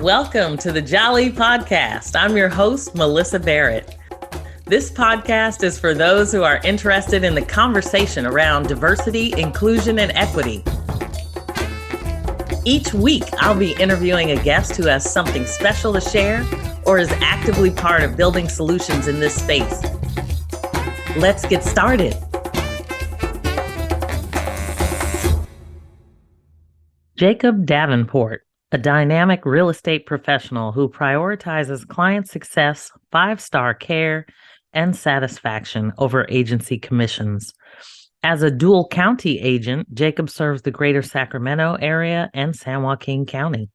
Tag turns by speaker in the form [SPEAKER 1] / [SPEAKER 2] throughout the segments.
[SPEAKER 1] Welcome to the Jali podcast. I'm your host, Melyssa Barrett. This podcast is for those who are interested in the conversation around diversity, inclusion, and equity. Each week, I'll be interviewing a guest who has something special to share or is actively part of building solutions in this space. Let's get started. Jacob Davenport, a dynamic real estate professional who prioritizes client success, five-star care, and satisfaction over agency commissions. As a dual county agent, Jacob serves the greater Sacramento area and San Joaquin County.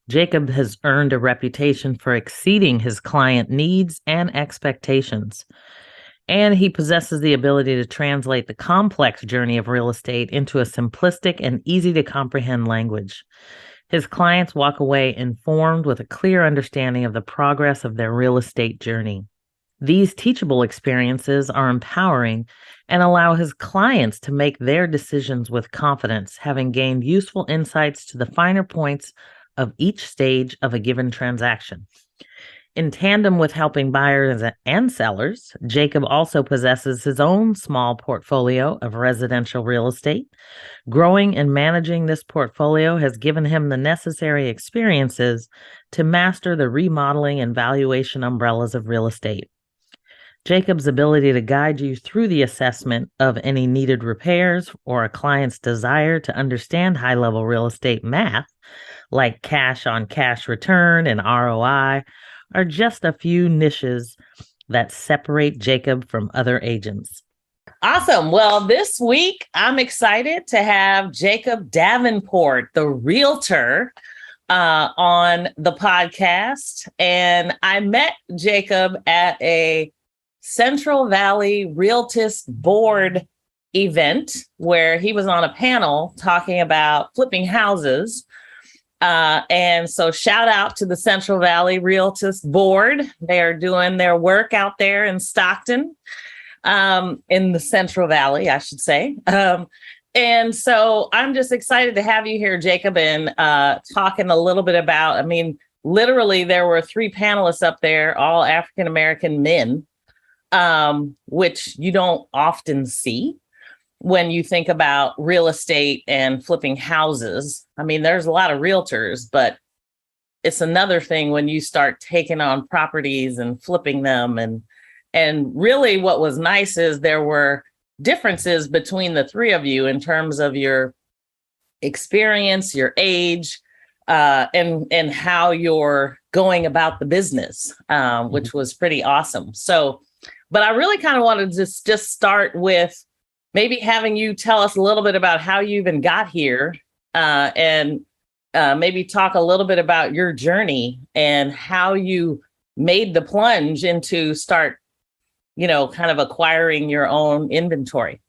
[SPEAKER 1] Jacob has earned a reputation for exceeding his client needs and expectations, and he possesses the ability to translate the complex journey of real estate into a simplistic and easy-to-comprehend language. His clients walk away informed with a clear understanding of the progress of their real estate journey. These teachable experiences are empowering and allow his clients to make their decisions with confidence, having gained useful insights to the finer points of each stage of a given transaction. In tandem with helping buyers and sellers, Jacob also possesses his own small portfolio of residential real estate. Growing and managing this portfolio has given him the necessary experiences to master the remodeling and valuation umbrellas of real estate. Jacob's ability to guide you through the assessment of any needed repairs or a client's desire to understand high-level real estate math, like cash-on-cash return and ROI, are just a few niches that separate Jacob from other agents. Awesome. Well, this week, I'm excited to have Jacob Davenport, the realtor, on the podcast. And I met Jacob at a Central Valley Realtors Board event where he was on a panel talking about flipping houses. And so shout out to the Central Valley Realtors Board. They are doing their work out there in Stockton, in the Central Valley, I should say. And so I'm just excited to have you here, Jacob, and talking a little bit about, literally there were 3 panelists up there, all African-American men, which you don't often see when you think about real estate and flipping houses. There's a lot of realtors, but it's another thing when you start taking on properties and flipping them. And really what was nice is there were differences between the 3 of you in terms of your experience, your age, and how you're going about the business, which was pretty awesome. So, but I really kind of wanted to just start with maybe having you tell us a little bit about how you even got here, and maybe talk a little bit about your journey and how you made the plunge into start, kind of acquiring your own inventory.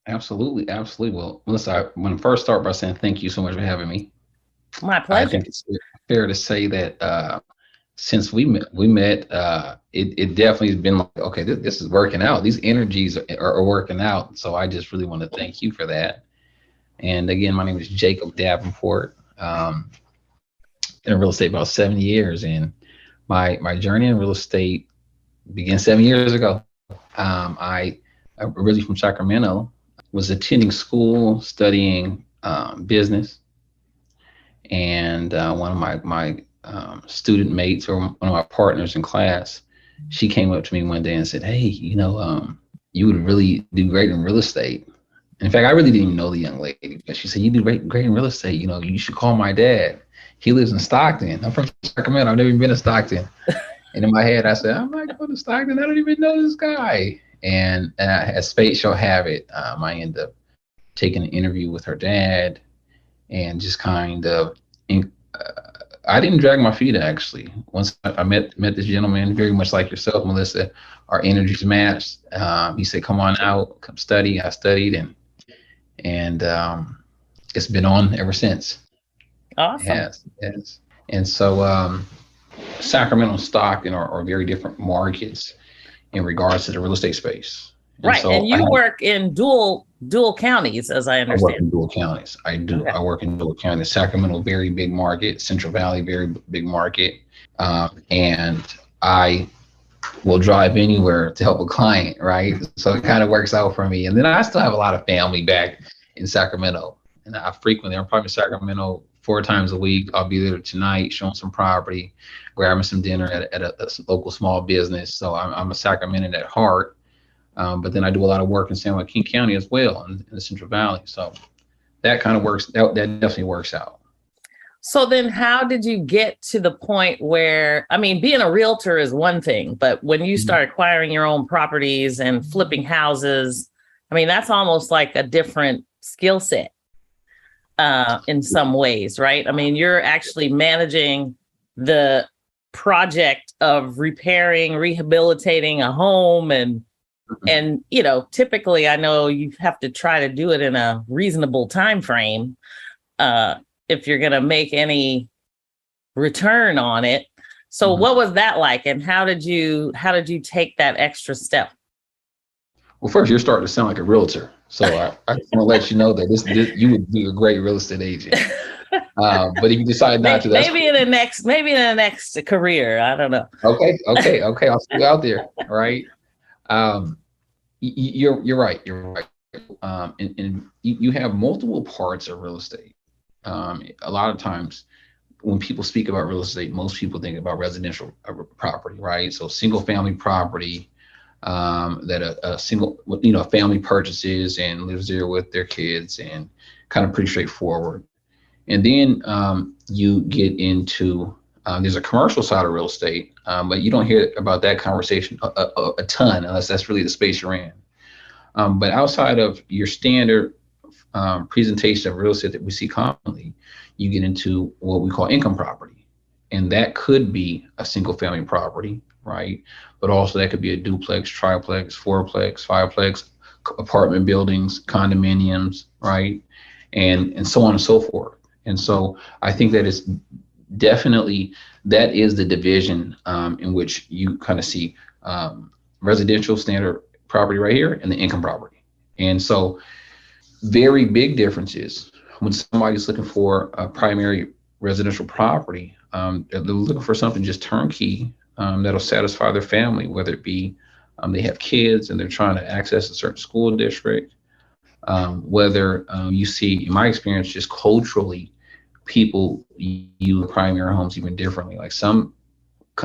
[SPEAKER 2] Absolutely. Well, Melyssa, I want to first start by saying thank you so much for having me.
[SPEAKER 1] My pleasure.
[SPEAKER 2] I think it's fair to say that since we met, it definitely has been like, okay, this is working out. These energies are working out. So I just really want to thank you for that. And again, my name is Jacob Davenport. In real estate about 7 years, and my journey in real estate began 7 years ago. I originally from Sacramento, was attending school, studying business, and one of my student mates, or one of my partners in class, she came up to me one day and said, "Hey, you would really do great in real estate." In fact, I really didn't even know the young lady, but she said, "You do great in real estate. You should call my dad. He lives in Stockton." I'm from Sacramento. I've never even been to Stockton. And in my head, I said, "I'm not going to Stockton. I don't even know this guy." And as fate shall have it, I ended up taking an interview with her dad, and just kind of, I didn't drag my feet, actually. Once I met this gentleman, very much like yourself, Melyssa, our energies matched. He said, "Come on out, come study." I studied, and it's been on ever since.
[SPEAKER 1] Awesome.
[SPEAKER 2] Yes. And so Sacramento and Stockton are very different markets in regards to the real estate space.
[SPEAKER 1] Right. And you work in dual dual counties, as I
[SPEAKER 2] I work
[SPEAKER 1] understand.
[SPEAKER 2] in dual counties. I do.
[SPEAKER 1] Okay.
[SPEAKER 2] I work in dual counties. Sacramento, very big market. Central Valley, very big market. And I will drive anywhere to help a client, right? So it kind of works out for me. And then I still have a lot of family back in Sacramento. And I'm probably in Sacramento 4 times a week. I'll be there tonight, showing some property, grabbing some dinner at a local small business. So I'm a Sacramentan at heart. But then I do a lot of work in San Joaquin County as well in the Central Valley. So that kind of works. That definitely works out.
[SPEAKER 1] So then how did you get to the point where, I mean, being a realtor is one thing, but when you
[SPEAKER 2] Mhm.
[SPEAKER 1] start acquiring your own properties and flipping houses, I mean, that's almost like a different skill set in some ways, right? I mean, you're actually managing the project of repairing, rehabilitating a home and typically I know you have to try to do it in a reasonable time frame uh if you're going to make any return on it. So
[SPEAKER 2] Mhm.
[SPEAKER 1] what was that like, and how did you take that extra step?
[SPEAKER 2] Well, first, you're starting to sound like a realtor. So I just want to let you know that this you would be a great real estate agent. But if you decide not to, that's
[SPEAKER 1] Maybe
[SPEAKER 2] cool.
[SPEAKER 1] in the next career, I don't know.
[SPEAKER 2] Okay. I'll see you out there. All right. Um, you're right. You're right. And you have multiple parts of real estate. A lot of times when people speak about real estate, most people think about residential property, right? So single family property that a single, family purchases and lives there with their kids, and kind of pretty straightforward. And then you get into there's a commercial side of real estate, but you don't hear about that conversation a ton unless that's really the space you're in. But outside of your standard presentation of real estate that we see commonly, you get into what we call income property. And that could be a single family property, right? But also that could be a duplex, triplex, fourplex, fiveplex, apartment buildings, condominiums, right? And so on and so forth. And so I think that is definitely that is the division in which you kind of see residential standard property right here and the income property. And so very big differences when somebody's looking for a primary residential property. They're looking for something just turnkey that'll satisfy their family, whether it be they have kids and they're trying to access a certain school district, whether you see, in my experience, just culturally, people use primary homes even differently. Like some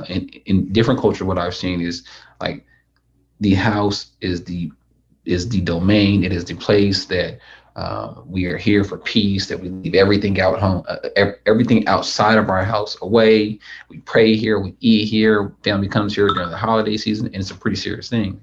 [SPEAKER 2] in different culture, what I've seen is like the house is the domain. It is the place that we are here for peace. That we leave everything out home, everything outside of our house away. We pray here, we eat here. Family comes here during the holiday season, and it's a pretty serious thing.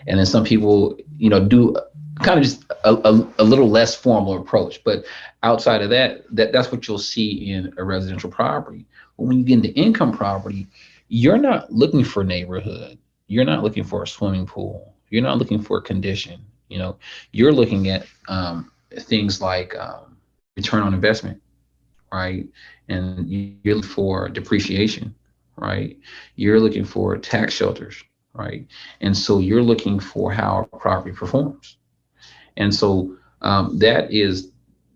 [SPEAKER 2] And then some people, do kind of just a little less formal approach. But outside of that's what you'll see in a residential property. But when you get into income property, you're not looking for neighborhood. You're not looking for a swimming pool. You're not looking for a condition. You're looking at things like return on investment, right? And you're looking for depreciation, right? You're looking for tax shelters, right? And so you're looking for how a property performs. And so that is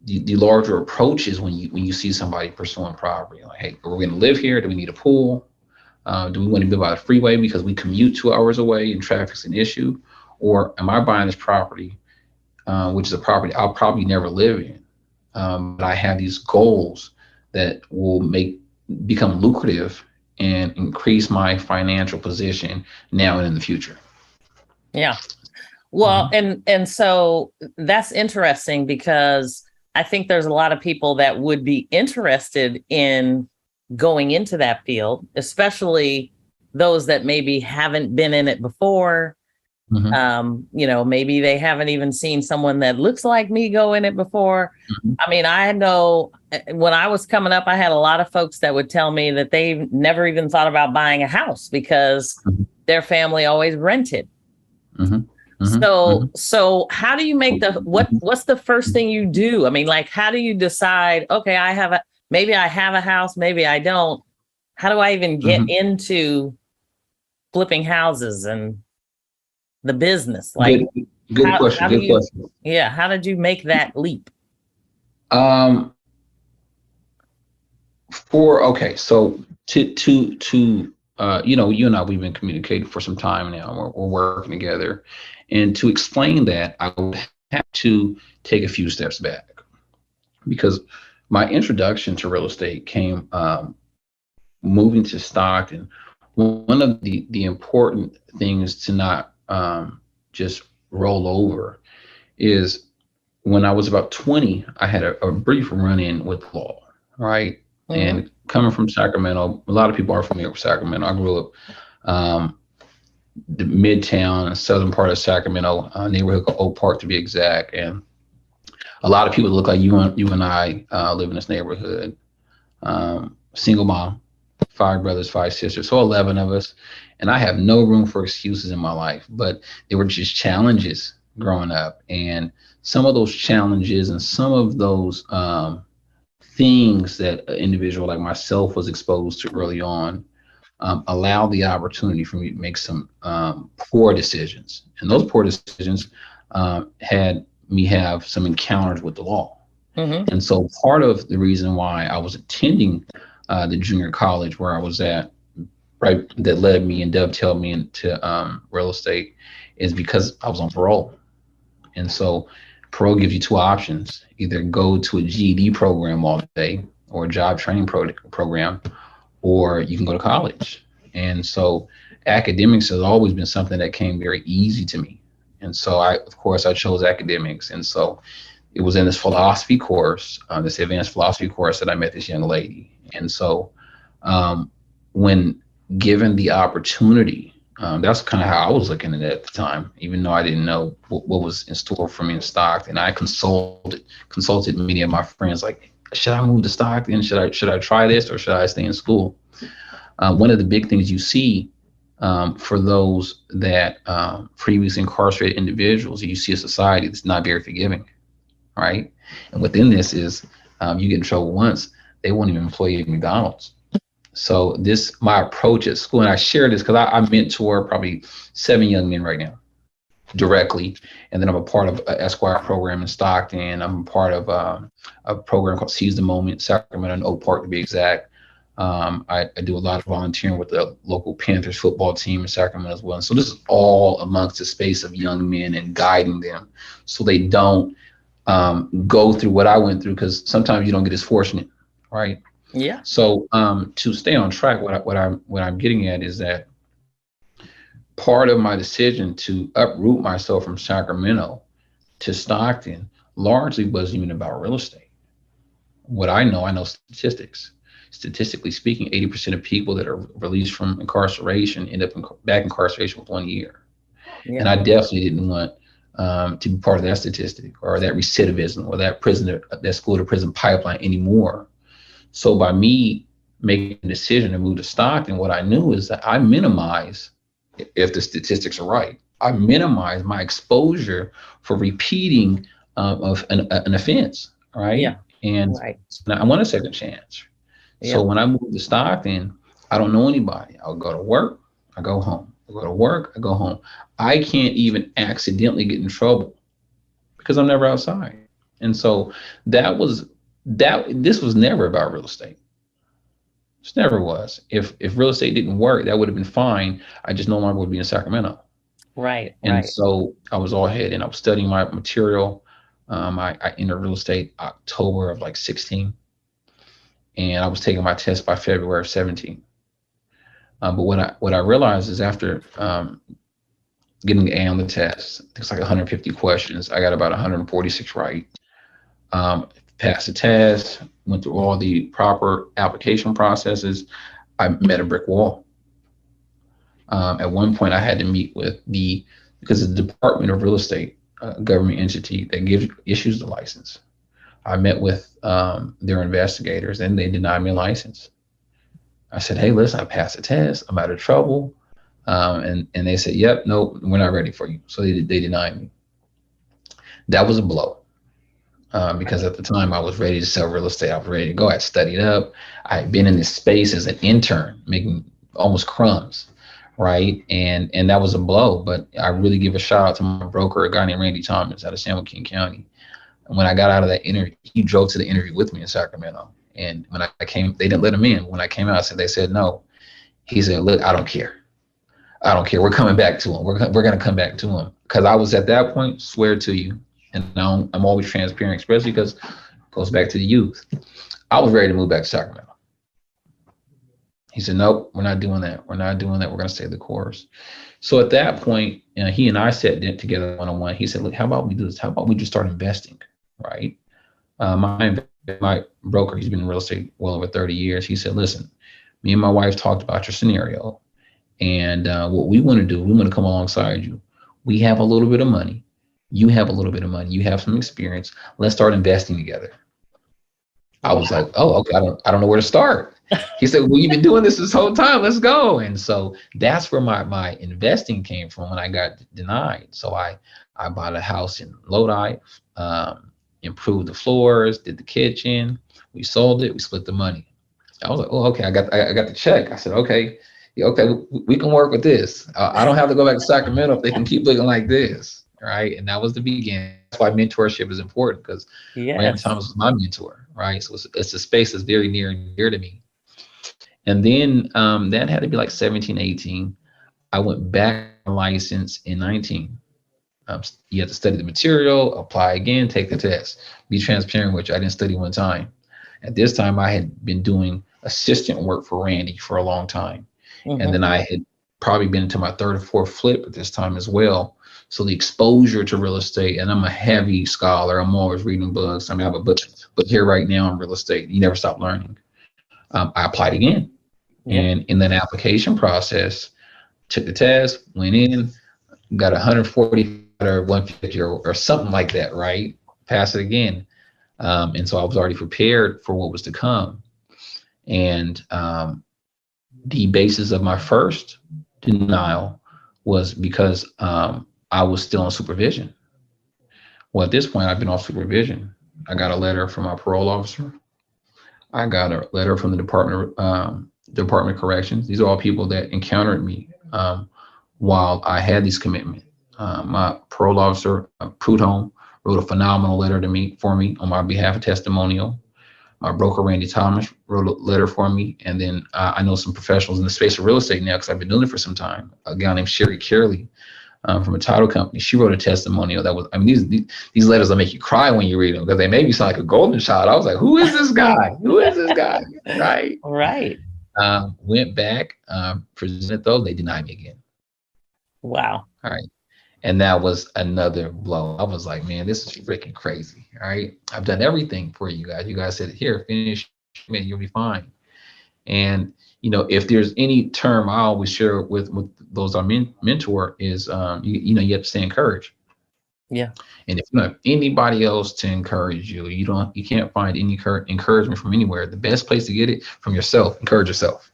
[SPEAKER 2] the larger approach is when you see somebody pursuing property. Like, hey, we're going to live here. Do we need a pool? Do we want to live by the freeway because we commute 2 hours away and traffic's an issue? Or am I buying this property, which is a property I'll probably never live in? But I have these goals that will become lucrative and increase my financial position now and in the future.
[SPEAKER 1] Yeah. Well,
[SPEAKER 2] Mhm.
[SPEAKER 1] and so that's interesting because I think there's a lot of people that would be interested in going into that field, especially those that maybe haven't been in it before.
[SPEAKER 2] Mhm.
[SPEAKER 1] Maybe they haven't even seen someone that looks like me go in it before.
[SPEAKER 2] Mhm.
[SPEAKER 1] I mean, I know when I was coming up, I had a lot of folks that would tell me that they never even thought about buying a house because
[SPEAKER 2] Mhm.
[SPEAKER 1] their family always rented.
[SPEAKER 2] Mhm. Mhm.
[SPEAKER 1] So how do you make
[SPEAKER 2] Mhm.
[SPEAKER 1] what's the first thing you do? I mean, like, how do you decide, okay, maybe I have a house, maybe I don't. How do I even get
[SPEAKER 2] Mhm.
[SPEAKER 1] into flipping houses and the business? Like,
[SPEAKER 2] Good. Good
[SPEAKER 1] How
[SPEAKER 2] question.
[SPEAKER 1] do
[SPEAKER 2] Good
[SPEAKER 1] you,
[SPEAKER 2] question.
[SPEAKER 1] yeah, how did you make that leap?
[SPEAKER 2] Um, okay, so you and I, we've been communicating for some time now. We're working together, and to explain that, I would have to take a few steps back because my introduction to real estate came moving to Stockton. One of the important things to not just roll over is when I was about 20, I had a brief run-in with law, right?
[SPEAKER 1] Mm-hmm.
[SPEAKER 2] And coming from Sacramento, a lot of people are familiar with Sacramento. I grew up um, the midtown, southern part of Sacramento, neighborhood called Oak Park to be exact. And a lot of people look like you and I live in this neighborhood. Single mom, five brothers, five sisters, so 11 of us. And I have no room for excuses in my life, but they were just challenges growing up. And some of those challenges and some of those things that an individual like myself was exposed to early on allowed the opportunity for me to make some poor decisions. And those poor decisions had me have some encounters with the law.
[SPEAKER 1] Mm-hmm.
[SPEAKER 2] And so part of the reason why I was attending the junior college where I was at, right, that led me and dovetailed me into real estate is because I was on parole. And so parole gives you two options: either go to a GED program all day or a job training program, or you can go to college. And so academics has always been something that came very easy to me. And so of course, I chose academics. And so it was in this philosophy course, this advanced philosophy course, that I met this young lady. And so um, when given the opportunity, that's kind of how I was looking at it at the time, even though I didn't know what was in store for me in Stockton. I consulted many of my friends, like, should I move to Stockton? Should I try this, or should I stay in school? One of the big things you see for those that previously incarcerated individuals, you see a society that's not very forgiving, right? And within this is you get in trouble once, they won't even employ you at McDonald's. So this my approach at school, and I share this because I mentor probably 7 young men right now directly, and then I'm a part of an Esquire program in Stockton. I'm a part of a program called Seize the Moment, Sacramento and Oak Park to be exact. I do a lot of volunteering with the local Panthers football team in Sacramento as well. And so this is all amongst the space of young men and guiding them so they don't go through what I went through, because sometimes you don't get as fortunate, right?
[SPEAKER 1] Yeah.
[SPEAKER 2] So to stay on track, what I'm getting at is that part of my decision to uproot myself from Sacramento to Stockton largely wasn't even about real estate. What I know statistics. Statistically speaking, 80% of people that are released from incarceration end up back incarceration with 1 year. And
[SPEAKER 1] Yeah.
[SPEAKER 2] I definitely didn't want to be part of that statistic or that recidivism or that school to prison pipeline anymore. So by me making a decision to move to Stockton, what I knew is that I minimize, if the statistics are right, I minimize my exposure for repeating of an offense, right?
[SPEAKER 1] Yeah.
[SPEAKER 2] And
[SPEAKER 1] Right.
[SPEAKER 2] I want a second chance. So
[SPEAKER 1] Yeah.
[SPEAKER 2] when I moved to Stockton, I don't know anybody. I'll go to work, I go home. I go to work, I go home. I can't even accidentally get in trouble because I'm never outside. And so that was this was never about real estate. It never was. If real estate didn't work, that would have been fine. I just no longer would be in Sacramento.
[SPEAKER 1] Right.
[SPEAKER 2] And
[SPEAKER 1] Right.
[SPEAKER 2] so I was all ahead and I was studying my material. I entered real estate October of like 16, and I was taking my test by February of 17. But what I realized is after getting the A on the test, it's like 150 questions. I got about 146 right. Um, Passed the test, went through all the proper application processes. I met a brick wall. At one point, I had to meet with because the Department of Real Estate, government entity that issues the license. I met with their investigators, and they denied me a license. I said, "Hey, listen, I passed the test. I'm out of trouble." And they said, "Yep, no, we're not ready for you." So they denied me. That was a blow. Because at the time I was ready to sell real estate. I was ready to go. I had studied up. I had been in this space as an intern, making almost crumbs, right? And that was a blow. But I really give a shout out to my broker, a guy named Randy Thomas out of San Joaquin County. And when I got out of that interview, he drove to the interview with me in Sacramento. And when I came, they didn't let him in. When I came out, they said no. He said, look, I don't care. I don't care. We're coming back to him. We're going to come back to him. Because I was at that point, swear to you, and now I'm always transparent, especially because it goes back to the youth. I was ready to move back to Sacramento. He said, nope, we're not doing that. We're not doing that. We're going to stay the course. So at that point, he and I sat together one-on-one. He said, look, how about we do this? How about we just start investing, right? My broker, he's been in real estate well over 30 years. He said, listen, me and my wife talked about your scenario. And what we want to do, we want to come alongside you. We have a little bit of money. You have a little bit of money. You have some experience. Let's start investing together. I was like, oh, okay, I don't know where to start. He said, well, you've been doing this whole time. Let's go. And so that's where my investing came from when I got denied. So I bought a house in Lodi, improved the floors, did the kitchen. We sold it. We split the money. I was like, oh, okay, I got the check. I said, okay, we can work with this. I don't have to go back to Sacramento if they can keep looking like this, right? And that was the beginning. That's why mentorship is important, because Randy Thomas was my mentor, right? So it's a space that's very near and dear to me. And then that had to be like 17, 18. I went back license in 19. You have to study the material, apply again, take the test. Be transparent, which I didn't study one time. At this time, I had been doing assistant work for Randy for a long time. Mm-hmm. And then I had probably been to my third or fourth flip at this time as well. So the exposure to real estate, and I'm a heavy scholar. I'm always reading books. I have a book here right now on real estate. You never stop learning. I applied again. Yeah. And in that application process, took the test, went in, got 140 or 150 or something like that, right? Passed it again. And so I was already prepared for what was to come. And the basis of my first denial was because I was still on supervision. Well, at this point, I've been on supervision. I got a letter from my parole officer. I got a letter from the Department of Corrections. These are all people that encountered me while I had these commitments. My parole officer, Prudhomme, wrote a phenomenal letter for me on my behalf, a testimonial. My broker, Randy Thomas, wrote a letter for me. And then I know some professionals in the space of real estate now, because I've been doing it for some time. A gal named Sherry Carley from a title company. She wrote a testimonial that was, I mean, these letters will make you cry when you read them, because they made me sound like a golden child. I was like, who is this guy? Who is this guy? Right.
[SPEAKER 1] Right.
[SPEAKER 2] Went back, presented those, they denied me again.
[SPEAKER 1] Wow.
[SPEAKER 2] All right. And that was another blow. I was like, man, this is freaking crazy. All right. I've done everything for you guys. You guys said, here, finish, man, you'll be fine. And, if there's any term I always share with those I mentor is, you have to stay encouraged.
[SPEAKER 1] Yeah.
[SPEAKER 2] And if you don't have anybody else to encourage you, you can't find any encouragement from anywhere. The best place to get it from yourself, encourage yourself.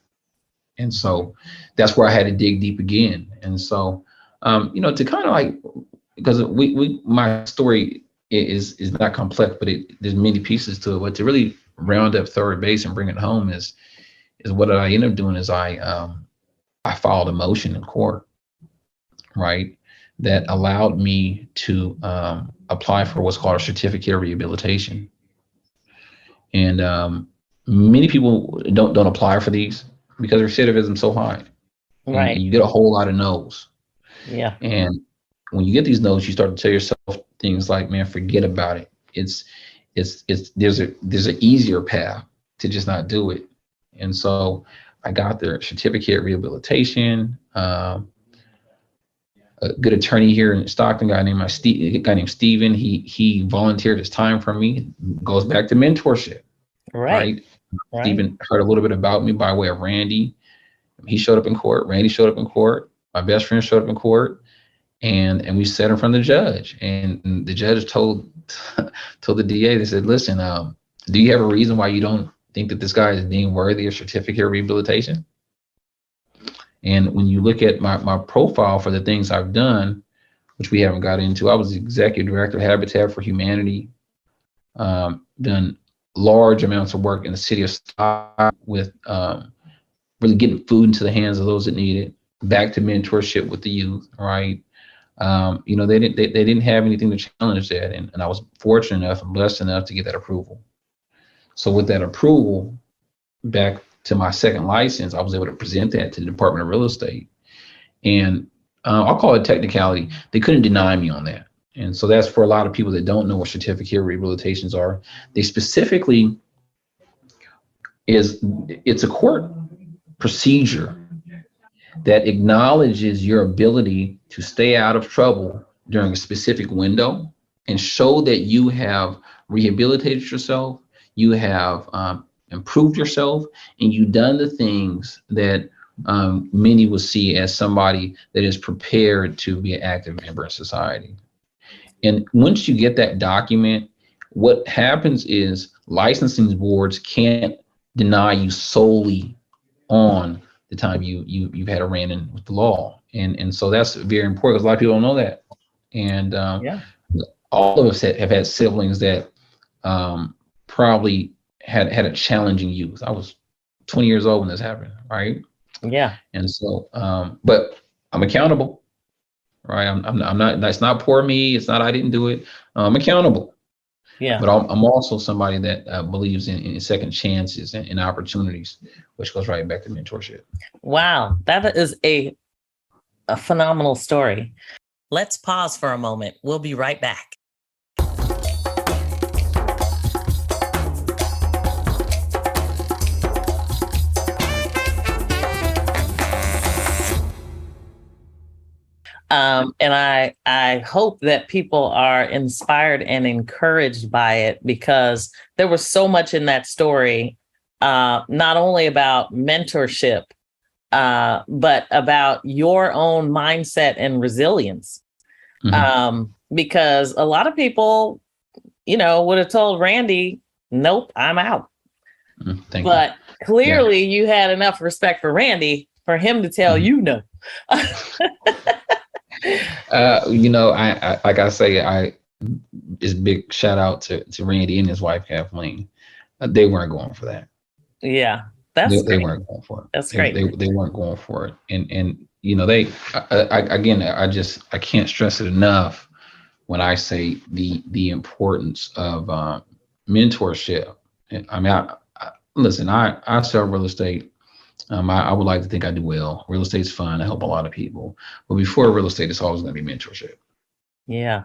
[SPEAKER 2] And so that's where I had to dig deep again. And so, to kind of like, because my story is not complex, but there's many pieces to it. But to really round up third base and bring it home is what I ended up doing is I filed a motion in court, right, that allowed me to apply for what's called a certificate of rehabilitation. And many people don't apply for these because recidivism is so high.
[SPEAKER 1] Right.
[SPEAKER 2] And you get a whole lot of no's.
[SPEAKER 1] Yeah.
[SPEAKER 2] And when you get these no's, you start to tell yourself things like, man, forget about it. There's an easier path to just not do it. And so I got their certificate of rehabilitation. A good attorney here in Stockton, a guy named Steven, he volunteered his time for me. Goes back to mentorship. Right. Steven heard a little bit about me by way of Randy. He showed up in court. Randy showed up in court. My best friend showed up in court, and we sat in front of the judge. And the judge told the DA, they said, listen, do you have a reason why you don't think that this guy is deemed worthy of certificate of rehabilitation? And when you look at my profile for the things I've done, which we haven't got into, I was the executive director of Habitat for Humanity, done large amounts of work in the city of Stockton with really getting food into the hands of those that need it, back to mentorship with the youth, right? They didn't have anything to challenge that, and I was fortunate enough and blessed enough to get that approval. So with that approval, back to my second license, I was able to present that to the Department of Real Estate, and I'll call it technicality. They couldn't deny me on that, and so that's for a lot of people that don't know what certificate rehabilitations are. They specifically it's a court procedure that acknowledges your ability to stay out of trouble during a specific window and show that you have rehabilitated yourself, you have improved yourself, and you've done the things that many will see as somebody that is prepared to be an active member of society. And once you get that document, what happens is licensing boards can't deny you solely on the time you've had a run-in with the law, and so that's very important because a lot of people don't know that. And all of us have had siblings that probably had a challenging youth. I was 20 years old when this happened, right?
[SPEAKER 1] Yeah.
[SPEAKER 2] And so, but I'm accountable, right? I'm not. That's not poor me. It's not I didn't do it. I'm accountable.
[SPEAKER 1] Yeah.
[SPEAKER 2] But I'm also somebody that believes in second chances and opportunities, which goes right back to mentorship.
[SPEAKER 1] Wow, that is a phenomenal story. Let's pause for a moment. We'll be right back. And I hope that people are inspired and encouraged by it, because there was so much in that story, not only about mentorship, but about your own mindset and resilience. Because a lot of people, would have told Randy, nope, I'm out. But clearly you had enough respect for Randy for him to tell you no.
[SPEAKER 2] I like I say, it's big shout out to Randy and his wife Kathleen. They weren't going for that.
[SPEAKER 1] Yeah,
[SPEAKER 2] they weren't going for it.
[SPEAKER 1] That's great.
[SPEAKER 2] They weren't going for it, and I can't stress it enough when I say the importance of mentorship. I mean, listen, I sell real estate. I would like to think I do well. Real estate's fun. I help a lot of people. But before real estate, it's always going to be mentorship.
[SPEAKER 1] Yeah.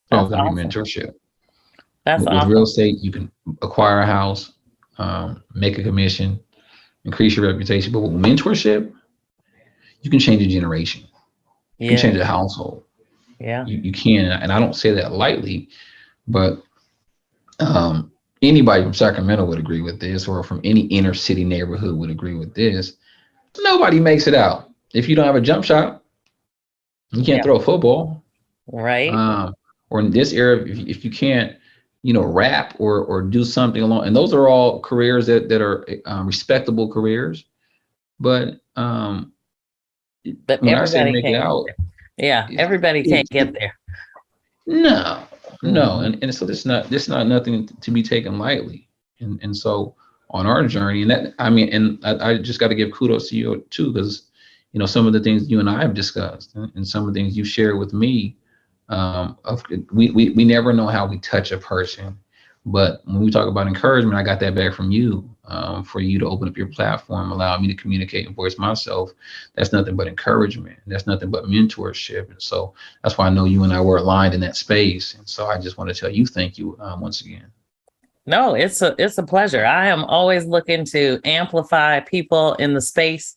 [SPEAKER 2] It's always going to be mentorship.
[SPEAKER 1] That's awesome.
[SPEAKER 2] With real estate, you can acquire a house, make a commission, increase your reputation. But with mentorship, you can change a generation. You can change a household.
[SPEAKER 1] Yeah.
[SPEAKER 2] You can. And I don't say that lightly, but anybody from Sacramento would agree with this, or from any inner city neighborhood would agree with this. Nobody makes it out if you don't have a jump shot. You can't throw a football,
[SPEAKER 1] right?
[SPEAKER 2] Or in this era, if you can't, rap or do something along. And those are all careers that are respectable careers, but
[SPEAKER 1] everybody can't get there. Yeah, everybody can't get there.
[SPEAKER 2] No. And so this not nothing to be taken lightly. And so on our journey, and that, I mean, and I just got to give kudos to you too, because, some of the things you and I have discussed and some of the things you shared with me, we never know how we touch a person, but when we talk about encouragement, I got that back from you, for you to open up your platform, allow me to communicate and voice myself. That's nothing but encouragement. That's nothing but mentorship. And so that's why I know you and I were aligned in that space. And so I just want to tell you, thank you once again.
[SPEAKER 1] No, it's a pleasure. I am always looking to amplify people in the space.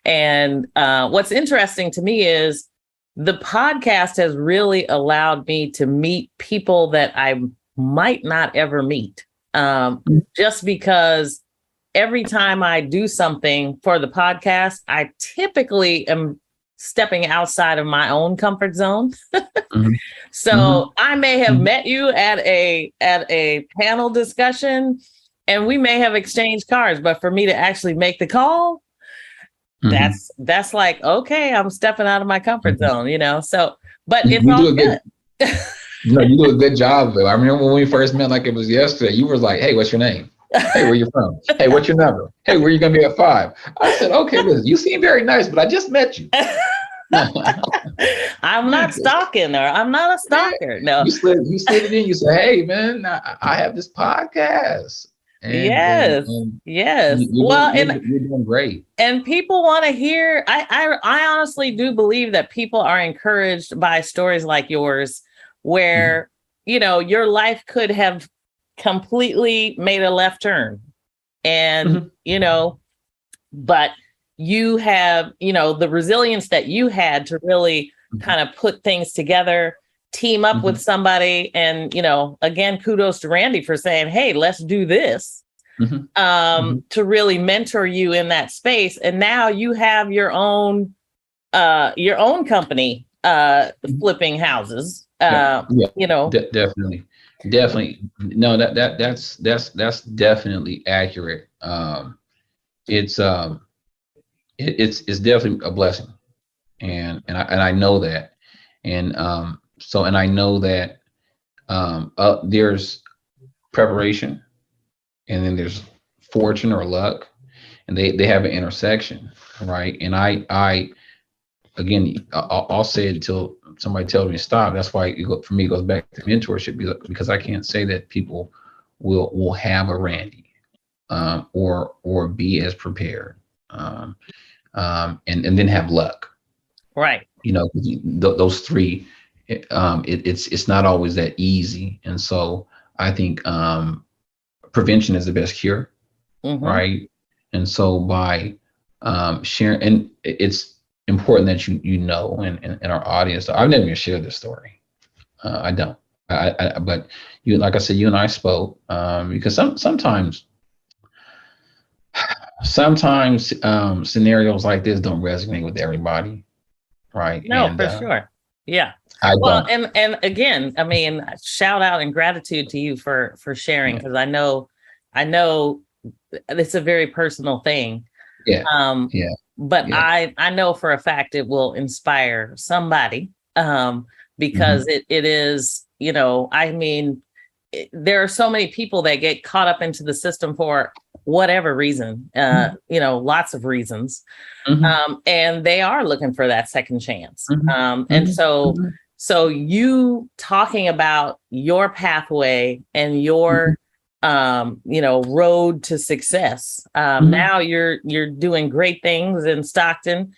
[SPEAKER 1] And what's interesting to me is the podcast has really allowed me to meet people that I might not ever meet, just because every time I do something for the podcast, I typically am stepping outside of my own comfort zone. So I may have met you at a panel discussion and we may have exchanged cards, but for me to actually make the call, that's like, okay, I'm stepping out of my comfort zone, so, but it's all good.
[SPEAKER 2] You do a good job though. I remember when we first met, like it was yesterday, you were like, hey, what's your name? Hey, where you from? Hey, what's your number? Hey, where you gonna be at 5? I said, okay, listen, you seem very nice, but I just met you.
[SPEAKER 1] I'm not stalking her. I'm not a
[SPEAKER 2] Yeah,
[SPEAKER 1] stalker. No.
[SPEAKER 2] you slid it in. You said, "Hey, man, I have this podcast, and
[SPEAKER 1] Yes. Yes. Well,
[SPEAKER 2] you're doing great."
[SPEAKER 1] and people want to hear. I honestly do believe that people are encouraged by stories like yours,
[SPEAKER 2] Mhm,
[SPEAKER 1] where your life could have completely made a left turn, and
[SPEAKER 2] mhm,
[SPEAKER 1] but you have the resilience that you had to really
[SPEAKER 2] mhm,
[SPEAKER 1] kind of put things together, team up with
[SPEAKER 2] mhm,
[SPEAKER 1] somebody, and again, kudos to Randy for saying, hey, let's do this,
[SPEAKER 2] mhm, mhm.
[SPEAKER 1] to really mentor you in that space. And now you have your own company, flipping houses,
[SPEAKER 2] Yeah, yeah, definitely, definitely. No, that's definitely accurate. It's it's definitely a blessing, and I know that, and I know that there's preparation, and then there's fortune or luck, and they have an intersection, right? And I again, I'll say it until somebody tells me to stop. That's why for me it goes back to mentorship, because I can't say that people will have a Randy, or be as prepared, um, and then have luck.
[SPEAKER 1] right.
[SPEAKER 2] Those three, it's not always that easy, and so I think prevention is the best cure,
[SPEAKER 1] Hmm.
[SPEAKER 2] right? And so by sharing, and it's important that in our audience. I've never even shared this story. I don't. But like I said, you and I spoke, because sometimes scenarios like this don't resonate with everybody, right?
[SPEAKER 1] No,
[SPEAKER 2] And
[SPEAKER 1] for sure. Yeah.
[SPEAKER 2] I
[SPEAKER 1] Well,
[SPEAKER 2] don't.
[SPEAKER 1] and again, I mean, shout out and gratitude to you for sharing,
[SPEAKER 2] Yeah,
[SPEAKER 1] because I know it's a very personal thing.
[SPEAKER 2] yeah,
[SPEAKER 1] Um,
[SPEAKER 2] yeah,
[SPEAKER 1] but
[SPEAKER 2] yeah.
[SPEAKER 1] I know for a fact it will inspire somebody, because
[SPEAKER 2] Hmm.
[SPEAKER 1] it is, I mean, there are so many people that get caught up into the system for whatever reason, lots of reasons,
[SPEAKER 2] Hmm.
[SPEAKER 1] and they are looking for that second chance.
[SPEAKER 2] Hmm.
[SPEAKER 1] And
[SPEAKER 2] Hmm.
[SPEAKER 1] so you talking about your pathway and
[SPEAKER 2] Hmm.
[SPEAKER 1] your road to success.
[SPEAKER 2] Hmm.
[SPEAKER 1] Now you're doing great things in Stockton.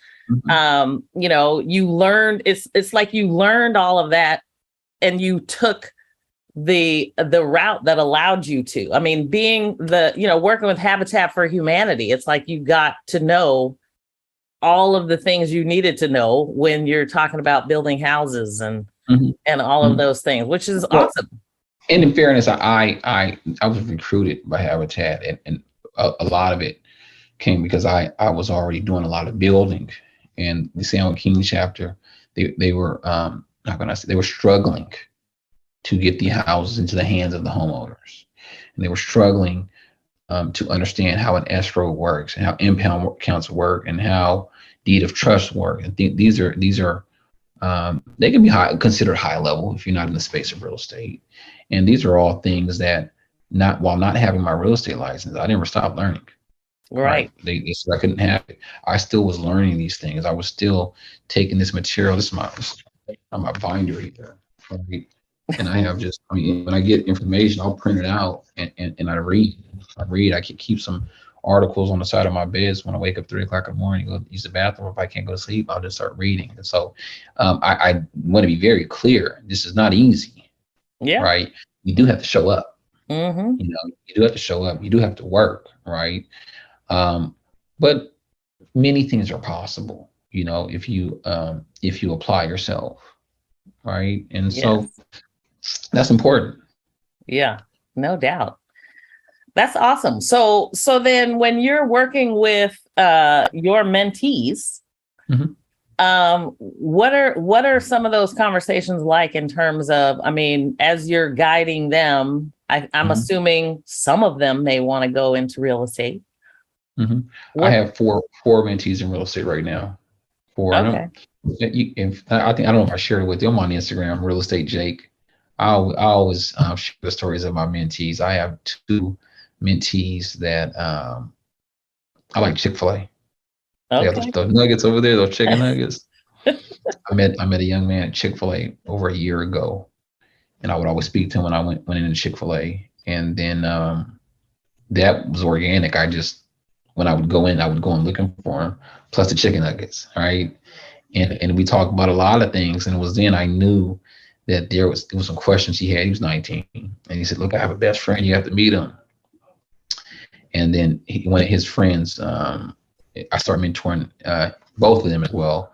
[SPEAKER 2] Hmm.
[SPEAKER 1] You learned, it's like you learned all of that, and you took the route that allowed you to. I mean, being working with Habitat for Humanity, it's like you got to know all of the things you needed to know when you're talking about building houses
[SPEAKER 2] Hmm.
[SPEAKER 1] and all of
[SPEAKER 2] Hmm.
[SPEAKER 1] those things, which is
[SPEAKER 2] Well,
[SPEAKER 1] awesome.
[SPEAKER 2] and in fairness, I was recruited by Habitat, and a lot of it came because I was already doing a lot of building, and the San Joaquin chapter, they were, not gonna say, they were struggling to get the houses into the hands of the homeowners, and they were struggling to understand how an escrow works, and how impound counts work, and how deed of trust work. And these are they can be considered high level if you're not in the space of real estate. And these are all things that, not while not having my real estate license, I never stopped learning. Right?
[SPEAKER 1] Right.
[SPEAKER 2] They said I couldn't have it. I still was learning these things. I was still taking this material. This is my binder here. Right? And I have just, I mean, when I get information, I'll print it out, and I read. I can keep some articles on the side of my bed. So when I wake up 3 o'clock in the morning, go use the bathroom. If I can't go to sleep, I'll just start reading. And so I want to be very clear. This is not easy,
[SPEAKER 1] Yeah.
[SPEAKER 2] right? You do have to show up.
[SPEAKER 1] Hmm.
[SPEAKER 2] You do have to show up. You do have to work, right? Um, but many things are possible, if you apply yourself, right? And so
[SPEAKER 1] Yes.
[SPEAKER 2] that's important.
[SPEAKER 1] Yeah. No doubt. That's awesome. So then when you're working with your mentees,
[SPEAKER 2] Mhm,
[SPEAKER 1] what are some of those conversations like, in terms of, I mean, as you're guiding them, I'm
[SPEAKER 2] mhm,
[SPEAKER 1] assuming some of them may want to go into real estate.
[SPEAKER 2] mhm. I
[SPEAKER 1] What?
[SPEAKER 2] have four mentees in real estate right now. Four. I
[SPEAKER 1] Okay.
[SPEAKER 2] don't. I think, I don't know if I shared it with you. I'm on Instagram, Real Estate Jake. I always share the stories of my mentees. I have two mentees that I like Chick-fil-A. They have
[SPEAKER 1] Okay.
[SPEAKER 2] those nuggets over there, those chicken nuggets. I met a young man at Chick-fil-A over a year ago, and I would always speak to him when I went into Chick-fil-A. And then that was organic. When I would go in, I would go in looking for him, plus the chicken nuggets, right? And we talked about a lot of things. And it was then I knew that there was some questions he had. He was 19, and he said, "Look, I have a best friend. You have to meet him." And then one of his friends, I started mentoring both of them as well.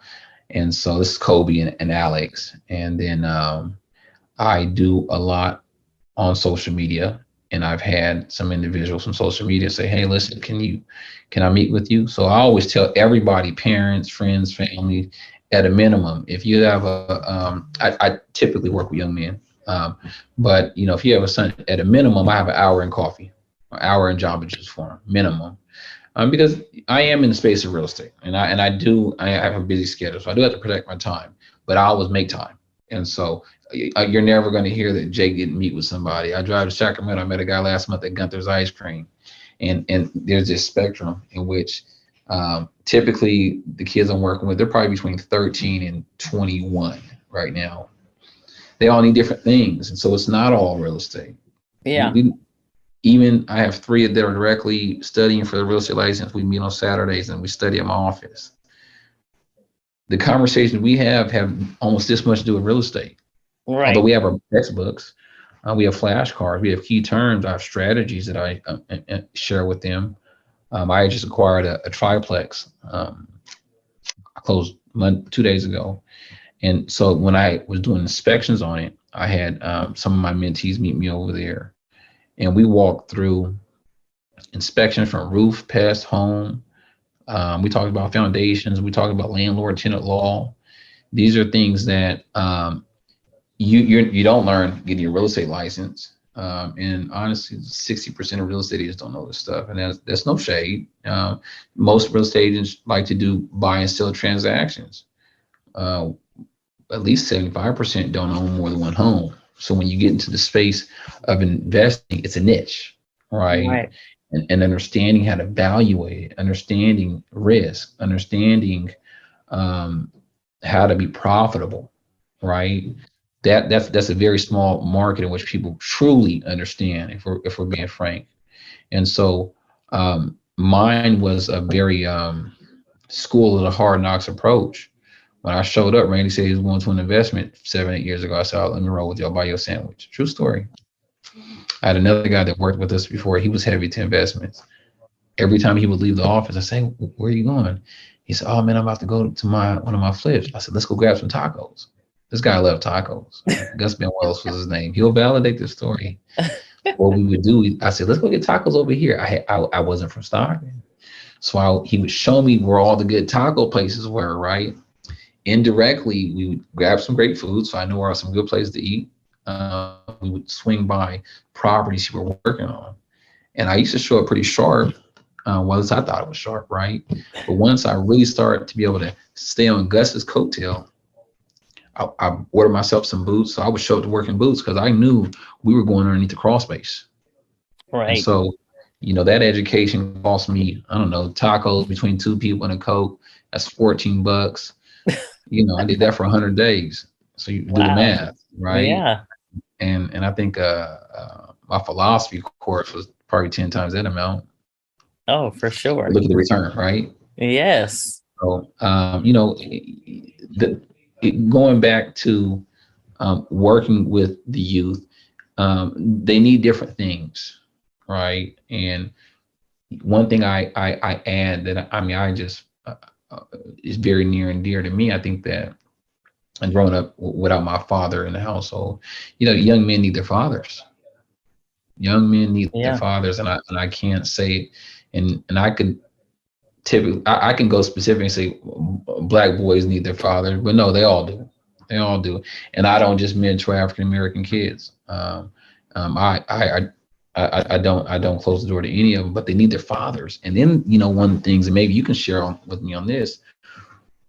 [SPEAKER 2] And so this is Kobe and Alex. And then I do a lot on social media, and I've had some individuals from social media say, "Hey, listen, can I meet with you?" So I always tell everybody, parents, friends, family, at a minimum, if you have I typically work with young men, but if you have a son, at a minimum, I have an hour in coffee, an hour in Jamba Juice for him, minimum. Because I am in the space of real estate, and I have a busy schedule, so I do have to protect my time, but I always make time. And so you're never going to hear that Jake didn't meet with somebody. I drive to Sacramento. I met a guy last month at Gunther's Ice Cream, and there's this spectrum in which typically the kids I'm working with, they're probably between 13 and 21 right now. They all need different things, and so it's not all real estate.
[SPEAKER 1] Yeah.
[SPEAKER 2] Even I have three that are directly studying for the real estate license. We meet on Saturdays and we study at my office. The conversations we have almost this much to do with real estate. Although
[SPEAKER 1] Right.
[SPEAKER 2] we have our textbooks, we have flashcards, we have key terms, I have strategies that I share with them. I just acquired a triplex. I closed 2 days ago. And so when I was doing inspections on it, I had some of my mentees meet me over there. And we walked through inspection from roof, pest, home. We talked about foundations. We talked about landlord tenant law. These are things that you don't learn getting your real estate license. And honestly, 60% of real estate agents don't know this stuff, and that's no shade. Most real estate agents like to do buy and sell transactions. Uh, at least 75% don't own more than one home. So when you get into the space of investing, it's a niche, right?
[SPEAKER 1] Right.
[SPEAKER 2] And understanding how to evaluate it, understanding risk, understanding how to be profitable, right? That's a very small market in which people truly understand, if we're being frank. And so mine was a very school of the hard knocks approach. When I showed up, Randy said he was going to an investment 7, 8 years ago. I said, "Oh, let me roll with you. I'll buy you a sandwich." True story. I had another guy that worked with us before. He was heavy to investments. Every time he would leave the office, I say, "Where are you going?" He said, "Oh man, I'm about to go to one of my flips." I said, "Let's go grab some tacos." This guy loved tacos. Gus Ben Wells was his name. He'll validate the story. What we would do, I said, "Let's go get tacos over here." I wasn't from Stockton, so he would show me where all the good taco places were. Right, indirectly, we would grab some great food, so I knew where some good places to eat. We would swing by properties he were working on, and I used to show up pretty sharp. Well, as I thought it was sharp, right? But once I really started to be able to stay on Gus's coattail, I ordered myself some boots. So I would show up to work in boots because I knew we were going underneath the crawl space. And
[SPEAKER 1] Right.
[SPEAKER 2] so, that education cost me, I don't know, tacos between two people and a Coke. That's $14. I did that for 100 days. So you do the
[SPEAKER 1] Wow.
[SPEAKER 2] math, right?
[SPEAKER 1] Yeah.
[SPEAKER 2] And I think my philosophy course was probably 10 times that amount.
[SPEAKER 1] Oh, for sure.
[SPEAKER 2] Look at the return, right?
[SPEAKER 1] Yes.
[SPEAKER 2] So, going back to working with the youth, they need different things, right? And one thing I add that I just is very near and dear to me. I think that and growing up without my father in the household, young men need their fathers. Young men need their
[SPEAKER 1] Yeah.
[SPEAKER 2] fathers, and I can't say, and I could typically I can go specific and say black boys need their fathers, but no, they all do. They all do. And I don't just mentor African American kids. I don't close the door to any of them, but they need their fathers. And then one of the things, and maybe you can share with me on this,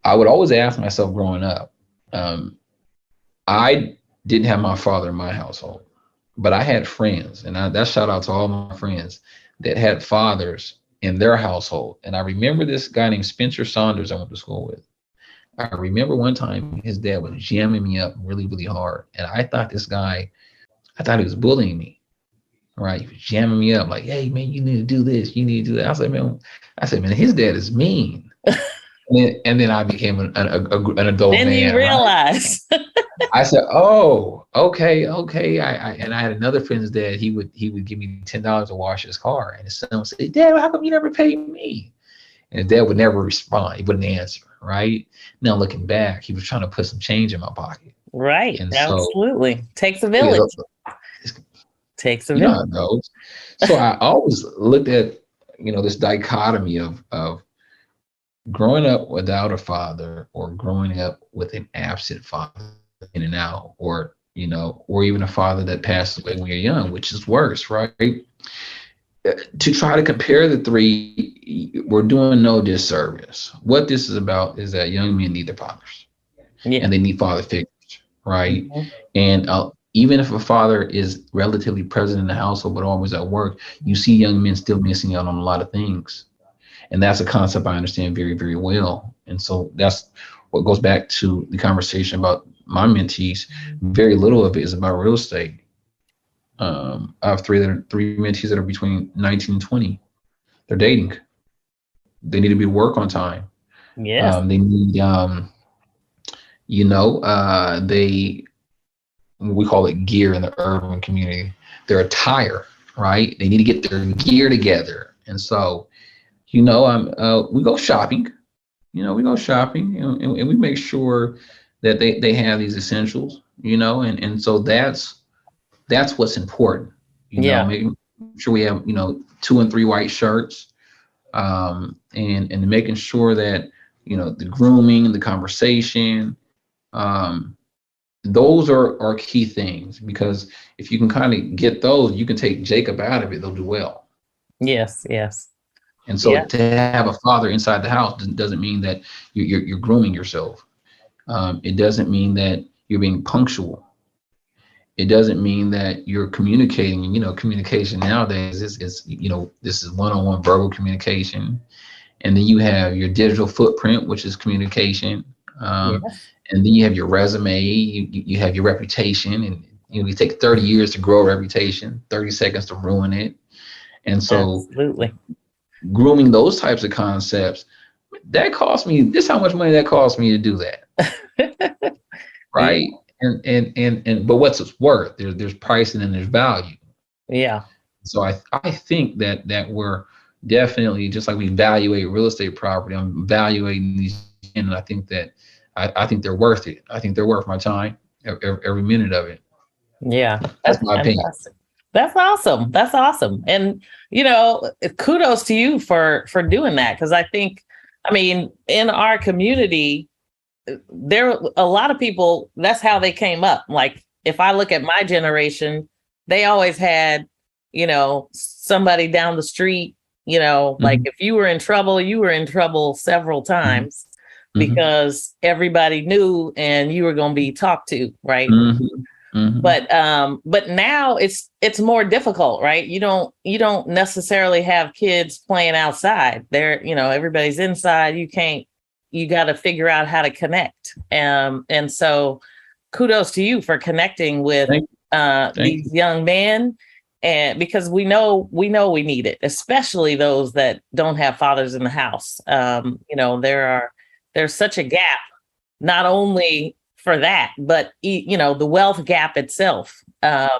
[SPEAKER 2] I would always ask myself growing up. I didn't have my father in my household. But I had friends, and that shout out to all my friends that had fathers in their household. And I remember this guy named Spencer Saunders I went to school with. I remember one time his dad was jamming me up really, really hard. And I thought he was bullying me, right? He was jamming me up like, hey, man, you need to do this. You need to do that. I said, man, his dad is mean. And then I became an adult
[SPEAKER 1] Then you
[SPEAKER 2] man, right?
[SPEAKER 1] realize.
[SPEAKER 2] I said, "Oh, okay, okay." And I had another friend's dad. He would give me $10 to wash his car, and his son would say, "Dad, how come you never pay me?" And his dad would never respond. He wouldn't answer. Right now, looking back, he was trying to put some change in my pocket,
[SPEAKER 1] Right.
[SPEAKER 2] and so
[SPEAKER 1] Absolutely. Takes a
[SPEAKER 2] yeah,
[SPEAKER 1] village. Takes a
[SPEAKER 2] you know how
[SPEAKER 1] village.
[SPEAKER 2] it goes. So I always looked at this dichotomy of growing up without a father or growing up with an absent father in and out, or even a father that passed away when you're young, which is worse, right? To try to compare the three, we're doing no disservice. What this is about is that young men need their fathers,
[SPEAKER 1] Yeah.
[SPEAKER 2] and they need father figures, right?
[SPEAKER 1] Mhm.
[SPEAKER 2] And even if a father is relatively present in the household but always at work, you see young men still missing out on a lot of things. And that's a concept I understand very, very well. And so that's what goes back to the conversation about my mentees. Very little of it is about real estate. I have three mentees that are between 19 and 20. They're dating. They need to be to work on time.
[SPEAKER 1] Yes.
[SPEAKER 2] They need, they we call it gear in the urban community. They're a tire, right? They need to get their gear together. And so, we go shopping. We go shopping, and we make sure that they have these essentials, and so that's what's important,
[SPEAKER 1] Yeah.
[SPEAKER 2] making sure we have, 2 and 3 white shirts, and making sure that, the grooming, the conversation, um, those are key things, because if you can kind of get those, you can take Jacob out of it, they'll do well.
[SPEAKER 1] Yes. Yes.
[SPEAKER 2] And so
[SPEAKER 1] Yeah.
[SPEAKER 2] to have a father inside the house doesn't mean that you're grooming yourself. It doesn't mean that you're being punctual. It doesn't mean that you're communicating. And communication nowadays this is one-on-one verbal communication, and then you have your digital footprint, which is communication,
[SPEAKER 1] Yes.
[SPEAKER 2] and then you have your resume. You have your reputation, and you take 30 years to grow a reputation, 30 seconds to ruin it. And so
[SPEAKER 1] Absolutely.
[SPEAKER 2] grooming those types of concepts, that cost me this, how much money that cost me to do that,
[SPEAKER 1] Yeah.
[SPEAKER 2] right? And but what's it's worth? There's pricing and there's value.
[SPEAKER 1] Yeah.
[SPEAKER 2] So I think that we're definitely, just like we evaluate real estate property, I'm evaluating these, and I think that I think they're worth it. I think they're worth my time, every minute of it.
[SPEAKER 1] Yeah.
[SPEAKER 2] That's
[SPEAKER 1] That's
[SPEAKER 2] my opinion.
[SPEAKER 1] fantastic. That's awesome. That's awesome. And kudos to you for doing that, because I mean, in our community, there are a lot of people, that's how they came up. Like, if I look at my generation, they always had, somebody down the street, like,
[SPEAKER 2] Mm-hmm.
[SPEAKER 1] if you were in trouble, you were in trouble several times,
[SPEAKER 2] Mm-hmm.
[SPEAKER 1] because everybody knew and you were going to be talked to, right?
[SPEAKER 2] Mm-hmm. Mm-hmm.
[SPEAKER 1] But now it's more difficult, right? You don't necessarily have kids playing outside. Everybody's inside. You got to figure out how to connect. And so kudos to you for connecting with
[SPEAKER 2] Thank
[SPEAKER 1] these young men, and because we need it, especially those that don't have fathers in the house. There's such a gap, not only for that, but the wealth gap itself. And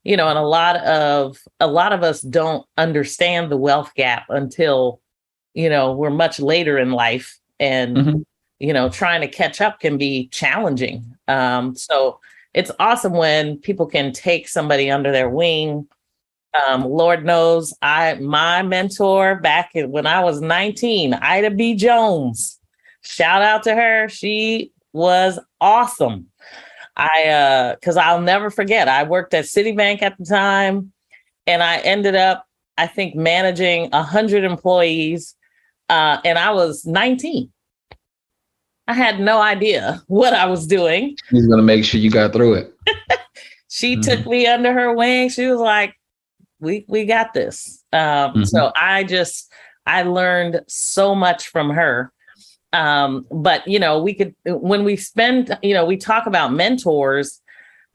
[SPEAKER 1] a lot of us don't understand the wealth gap until we're much later in life, and
[SPEAKER 2] Mm-hmm.
[SPEAKER 1] trying to catch up can be challenging. So it's awesome when people can take somebody under their wing. Lord knows, my mentor back when I was 19, Ida B. Jones. Shout out to her. She was awesome. Because I'll never forget, I worked at Citibank at the time, and I ended up, I think, managing 100 employees, and I was 19. I had no idea what I was doing.
[SPEAKER 2] He's gonna make sure you got through it.
[SPEAKER 1] she took me under her wing. She was like, we got this. So I learned so much from her. But we could, when we spend, we talk about mentors,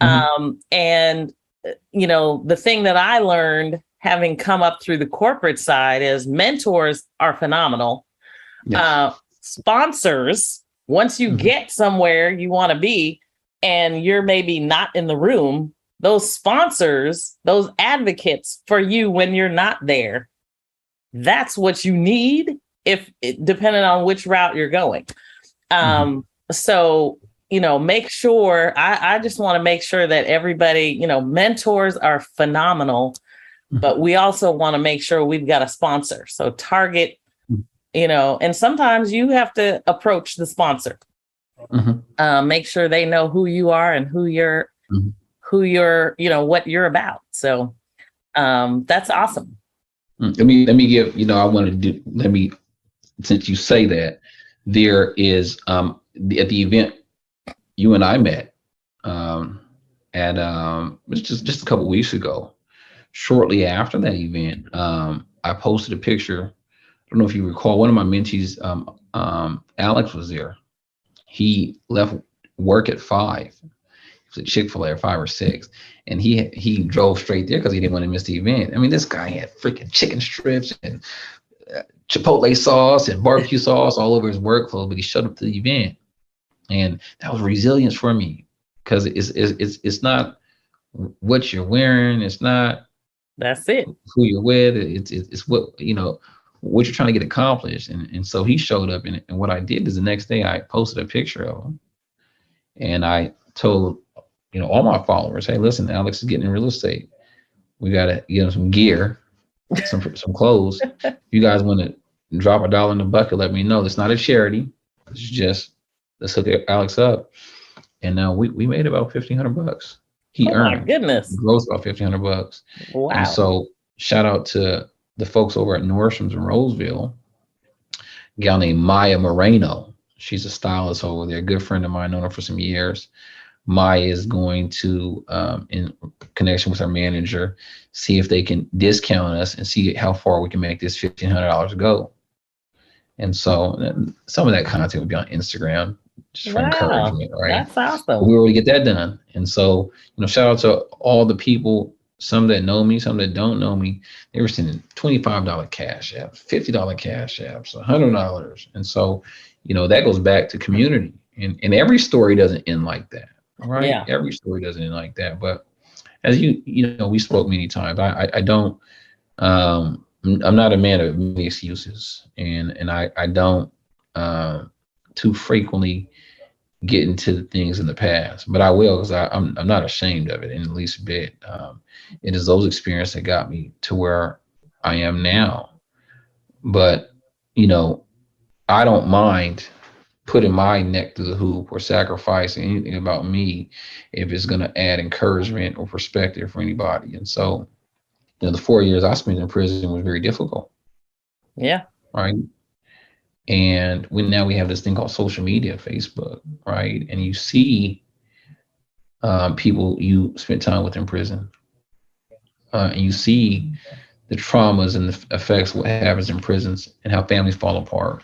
[SPEAKER 1] and the thing that I learned having come up through the corporate side is mentors are phenomenal. Yes. Sponsors, once you get somewhere you want to be and you're maybe not in the room, those sponsors, those advocates for you when you're not there, that's what you need, if depending on which route you're going. So, make sure, I just want to make sure that everybody, mentors are phenomenal, but we also want to make sure we've got a sponsor. So target, and sometimes you have to approach the sponsor, make sure they know who you are and who you're, what you're about. So that's awesome.
[SPEAKER 2] Let me give, since you say that, there is, at the event you and I met, it was just a couple weeks ago. Shortly after that event, I posted a picture. I don't know if you recall, one of my mentees, Alex, was there. He left work at 5. He was at Chick-fil-A at 5 or 6. And he drove straight there because he didn't want to miss the event. I mean, this guy had freaking chicken strips and Chipotle sauce and barbecue sauce all over his work clothes, but he showed up to the event. And that was resilience for me, because it's not what you're wearing. It's not,
[SPEAKER 1] that's it,
[SPEAKER 2] who you're with. It's what, what you're trying to get accomplished. And so he showed up, and what I did is the next day I posted a picture of him, and I told, all my followers, hey, listen, Alex is getting in real estate. We got to get him some gear, some clothes. If you guys want to drop $1 in the bucket, let me know. It's not a charity. It's just, let's hook Alex up. And now we made about $1,500. He earned,
[SPEAKER 1] my goodness,
[SPEAKER 2] gross about $1,500.
[SPEAKER 1] Wow.
[SPEAKER 2] And so shout out to the folks over at Nordstrom's in Roseville, a gal named Maya Moreno. She's a stylist over there, a good friend of mine, known her for some years. Maya is going to, in connection with our manager, see if they can discount us and see how far we can make this $1,500 go. And so some of that content will be on Instagram, just for encouragement, right?
[SPEAKER 1] That's awesome.
[SPEAKER 2] We were able to get that done. And so, shout out to all the people, some that know me, some that don't know me. They were sending $25 cash apps, $50 cash apps, $100. And so, that goes back to community. And every story doesn't end like that. All right. Yeah. Every story doesn't end like that. But as we spoke many times, I don't, I'm not a man of many excuses, and I don't too frequently get into the things in the past, but I will, because I'm not ashamed of it in the least bit. It is those experiences that got me to where I am now. But I don't mind putting my neck through the hoop or sacrificing anything about me if it's going to add encouragement or perspective for anybody. And so, the 4 years I spent in prison was very difficult.
[SPEAKER 1] Yeah.
[SPEAKER 2] Right. And now we have this thing called social media, Facebook, right? And you see people you spent time with in prison, and you see the traumas and the effects what happens in prisons and how families fall apart.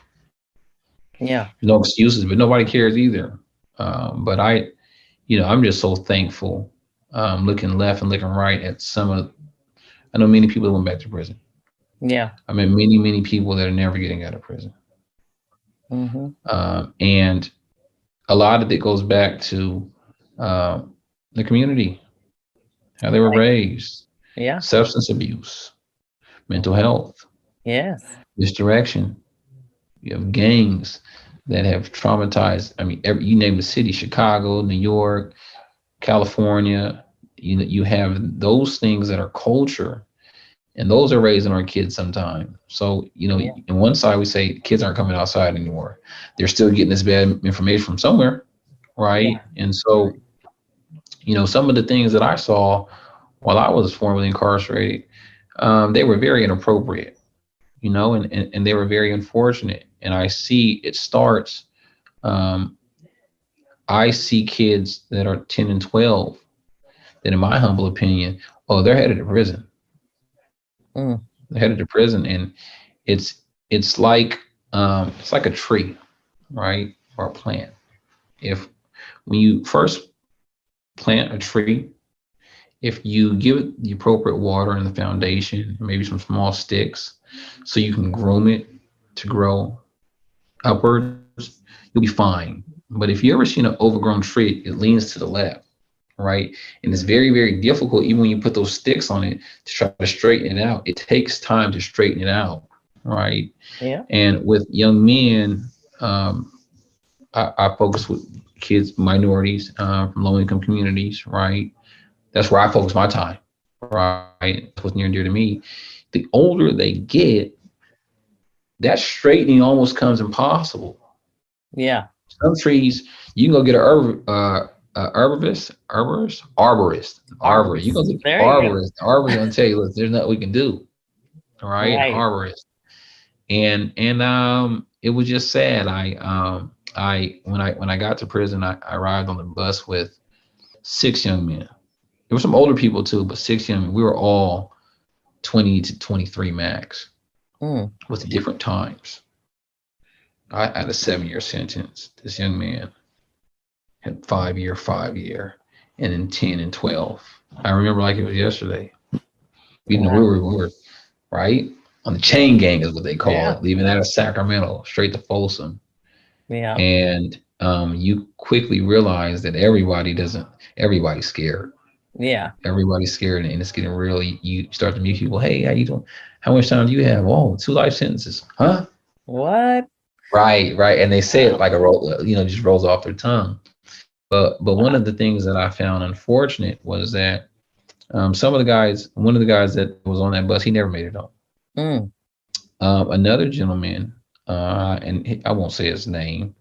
[SPEAKER 1] Yeah.
[SPEAKER 2] No excuses, but nobody cares either. But I'm just so thankful, looking left and looking right at I know many people that went back to prison.
[SPEAKER 1] Yeah.
[SPEAKER 2] I mean, many people that are never getting out of prison. And a lot of it goes back to the community, how they were raised.
[SPEAKER 1] Yeah.
[SPEAKER 2] Substance abuse, mental health.
[SPEAKER 1] Yes.
[SPEAKER 2] Misdirection. You have gangs that have traumatized. I mean, you name the city: Chicago, New York, California. You have those things that are culture, and those are raising our kids sometimes. So, in one side we say kids aren't coming outside anymore. They're still getting this bad information from somewhere, right? Yeah. And so, some of the things that I saw while I was formerly incarcerated, they were very inappropriate, and they were very unfortunate. And I see it starts, I see kids that are 10 and 12 then in my humble opinion, oh, they're headed to prison.
[SPEAKER 1] Mm.
[SPEAKER 2] They're headed to prison, and it's it's like a tree, right, or a plant. If when you first plant a tree, if you give it the appropriate water and the foundation, maybe some small sticks, so you can groom it to grow upwards, you'll be fine. But if you ever seen an overgrown tree, it leans to the left, right? And it's very, very difficult, even when you put those sticks on it, to try to straighten it out. It takes time to straighten it out, right?
[SPEAKER 1] Yeah.
[SPEAKER 2] And with young men, um, I focus with kids, minorities from low income communities, right? That's where I focus my time, right? That's what's near and dear to me. The older they get, that straightening almost comes impossible.
[SPEAKER 1] Yeah.
[SPEAKER 2] Some trees, you can go get arborist. You go
[SPEAKER 1] Artists.
[SPEAKER 2] get
[SPEAKER 1] There you go.
[SPEAKER 2] arborist gonna tell you, look, there's nothing we can do, all right? An
[SPEAKER 1] Right.
[SPEAKER 2] arborist, and it was just sad. I when I got to prison, I arrived on the bus with 6 young men. There were some older people too, but 6 young men. We were all 20 to 23 max,
[SPEAKER 1] Mm.
[SPEAKER 2] with different times. I had a 7 year sentence. This young man had 5 year, 5 year, and then 10 and 12. I remember like it was yesterday. You know,
[SPEAKER 1] Wow.
[SPEAKER 2] we were right on the
[SPEAKER 1] Yeah.
[SPEAKER 2] chain gang is what they call
[SPEAKER 1] Yeah.
[SPEAKER 2] it, leaving out of Sacramento straight to Folsom.
[SPEAKER 1] Yeah.
[SPEAKER 2] And you quickly realize that everybody's scared.
[SPEAKER 1] Yeah.
[SPEAKER 2] Everybody's scared, and it's getting real. You start to meet people. Hey, how you doing? How much time do you have? Oh, 2 life sentences. Huh?
[SPEAKER 1] What?
[SPEAKER 2] Right, right. And they say it
[SPEAKER 1] Wow.
[SPEAKER 2] like a roll, just rolls off their tongue. But one of the things that I found unfortunate was that one of the guys that was on that bus, he never made it home.
[SPEAKER 1] Mm.
[SPEAKER 2] Another gentleman, I won't say his name.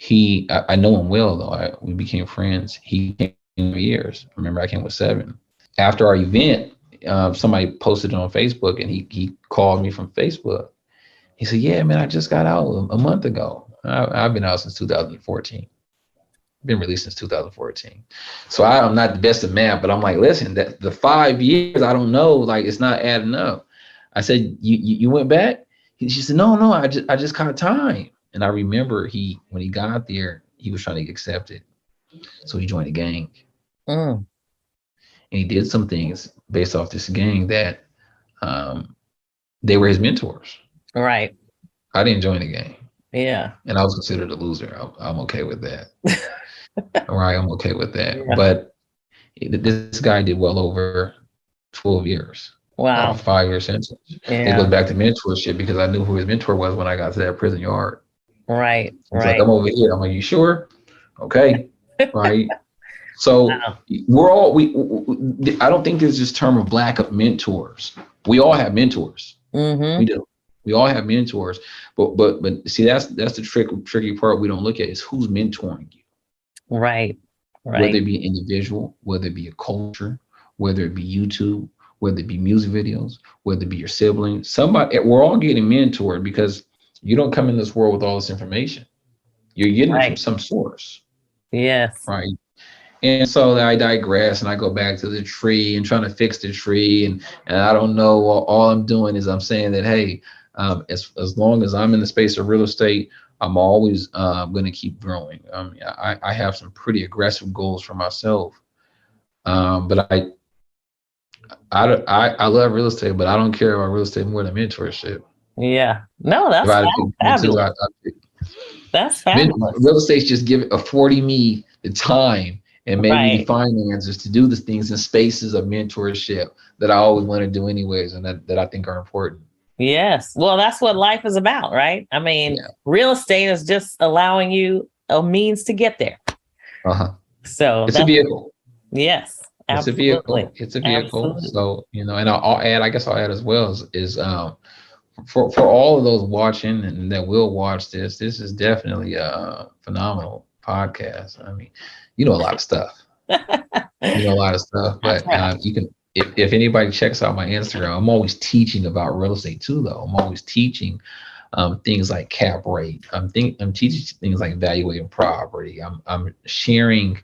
[SPEAKER 2] I know him well though. We became friends. He came for years. Remember, I came with 7. After our event, somebody posted it on Facebook, and he called me from Facebook. He said, "Yeah, man, I just got out a month ago. I've been out since 2014. Been released since 2014. So I'm not the best of math, but I'm like, listen, that the 5 years, I don't know, like it's not adding up." I said, you went back? She said, no, I just caught time. And I remember when he got there, he was trying to get accepted. So he joined a gang,
[SPEAKER 1] Mm.
[SPEAKER 2] and he did some things based off this gang that um, they were his mentors.
[SPEAKER 1] Right.
[SPEAKER 2] I didn't join the gang,
[SPEAKER 1] Yeah.
[SPEAKER 2] and I was considered a loser. I'm okay with that. All right, I'm okay with that.
[SPEAKER 1] Yeah.
[SPEAKER 2] But this guy did well over 12 years out of
[SPEAKER 1] Wow.
[SPEAKER 2] 5 year sentence. It goes
[SPEAKER 1] Yeah.
[SPEAKER 2] back to mentorship because I knew who his mentor was when I got to that prison yard.
[SPEAKER 1] Right.
[SPEAKER 2] He's like,
[SPEAKER 1] Right.
[SPEAKER 2] I'm over here. I'm like, you sure? Okay. Right. So
[SPEAKER 1] Wow.
[SPEAKER 2] we're all I don't think there's this term of lack of mentors. We all have mentors. We
[SPEAKER 1] Mm-hmm.
[SPEAKER 2] do. We all have mentors. But see, that's the tricky part we don't look at is who's mentoring you,
[SPEAKER 1] Right.
[SPEAKER 2] whether
[SPEAKER 1] Right.
[SPEAKER 2] it be an individual, whether it be a culture, whether it be YouTube, whether it be music videos, whether it be your siblings, somebody, we're all getting mentored because you don't come in this world with all this information. You're getting it from
[SPEAKER 1] Right.
[SPEAKER 2] some source,
[SPEAKER 1] Yes.
[SPEAKER 2] right? And so I digress and I go back to the tree and trying to fix the tree. And I don't know, all I'm doing is I'm saying that, hey, as long as I'm in the space of real estate, I'm always going to keep growing. I have some pretty aggressive goals for myself. But I love real estate, but I don't care about real estate more than mentorship.
[SPEAKER 1] Yeah. No,
[SPEAKER 2] If
[SPEAKER 1] that's
[SPEAKER 2] I had to pick the two,
[SPEAKER 1] fabulous. That's fabulous.
[SPEAKER 2] real estate's just affording me the time and maybe the
[SPEAKER 1] Right.
[SPEAKER 2] finances to do the things in spaces of mentorship that I always want to do anyways, and that I think are important.
[SPEAKER 1] Yes. Well, that's what life is about, right? I mean,
[SPEAKER 2] Yeah.
[SPEAKER 1] real estate is just allowing you a means to get there.
[SPEAKER 2] Uh-huh.
[SPEAKER 1] So
[SPEAKER 2] It's a
[SPEAKER 1] that's,
[SPEAKER 2] vehicle.
[SPEAKER 1] yes,
[SPEAKER 2] It's a
[SPEAKER 1] absolutely.
[SPEAKER 2] vehicle. It's a vehicle.
[SPEAKER 1] Absolutely.
[SPEAKER 2] So, and I'll add, I guess I'll add as well is for all of those watching and that will watch this is definitely a phenomenal podcast. I mean, you know a lot of stuff. You know a lot of stuff,
[SPEAKER 1] I
[SPEAKER 2] but
[SPEAKER 1] try.
[SPEAKER 2] you can if anybody checks out my Instagram, I'm always teaching about real estate too, though. I'm always teaching things like cap rate. I'm teaching things like evaluating property. I'm sharing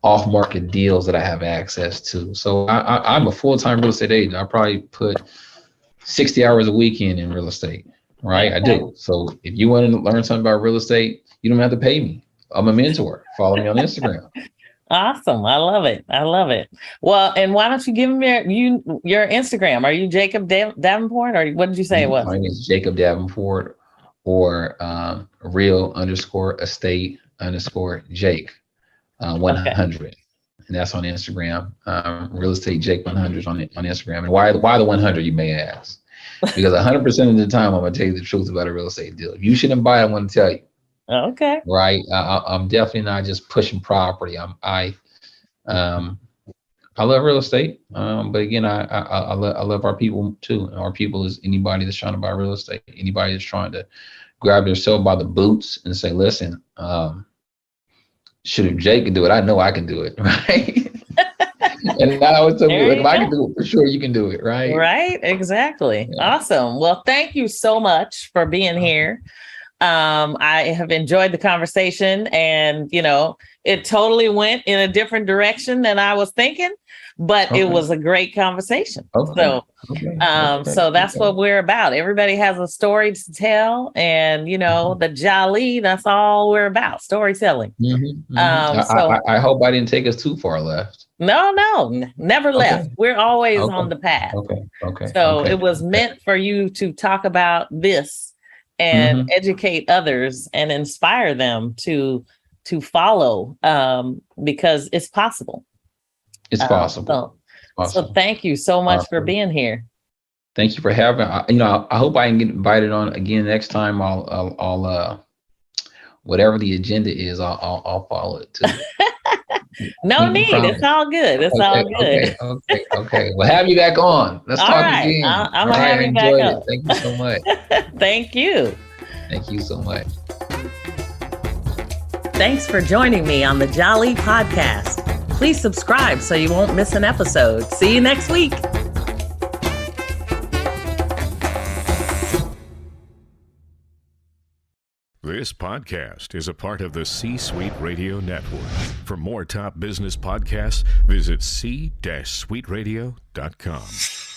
[SPEAKER 2] off-market deals that I have access to. So I'm a full-time real estate agent. I probably put 60 hours a week in real estate, right? I do. So if you want to learn something about real estate, you don't have to pay me. I'm a mentor. Follow me on Instagram.
[SPEAKER 1] Awesome. I love it. I love it. Well, and why don't you give me your Instagram? Are you Jacob Davenport, or what did you say it was?
[SPEAKER 2] My name is Jacob Davenport, or real_estate_Jake 100. Okay. And that's on Instagram. Real estate Jake 100 on Instagram. And why the 100, you may ask? Because 100% of the time, I'm gonna tell you the truth about a real estate deal. If you shouldn't buy it, I'm gonna tell you.
[SPEAKER 1] Okay.
[SPEAKER 2] Right. I'm definitely not just pushing property. I love real estate. But again, I love our people too. Our people is anybody that's trying to buy real estate, anybody that's trying to grab themselves by the boots and say, listen, if Jake can do it, I know I can do it. Right. And I always tell people, if I can do it, for sure you can do it. Right.
[SPEAKER 1] Right. Exactly. Yeah. Awesome. Well, thank you so much for being here. I have enjoyed the conversation, and, it totally went in a different direction than I was thinking, but it was a great conversation. So that's what we're about. Everybody has a story to tell, and, the Jali, that's all we're about, storytelling.
[SPEAKER 2] Mm-hmm. I hope I didn't take us too far left.
[SPEAKER 1] No, never left. We're always on the path. So it was meant for you to talk about this and educate others and inspire them to follow, because it's possible.
[SPEAKER 2] It's possible.
[SPEAKER 1] So thank you so much for being here.
[SPEAKER 2] Thank you for having. I hope I can get invited on again next time. I'll whatever the agenda is, I'll follow it too.
[SPEAKER 1] No need. It's all good. It's all good.
[SPEAKER 2] Okay. Well, have you back on. Let's talk again.
[SPEAKER 1] I'm gonna have you back on.
[SPEAKER 2] Thank you so much.
[SPEAKER 1] Thank you.
[SPEAKER 2] Thank you so much.
[SPEAKER 1] Thanks for joining me on the Jali podcast. Please subscribe so you won't miss an episode. See you next week.
[SPEAKER 3] This podcast is a part of the C-Suite Radio Network. For more top business podcasts, visit c-suiteradio.com.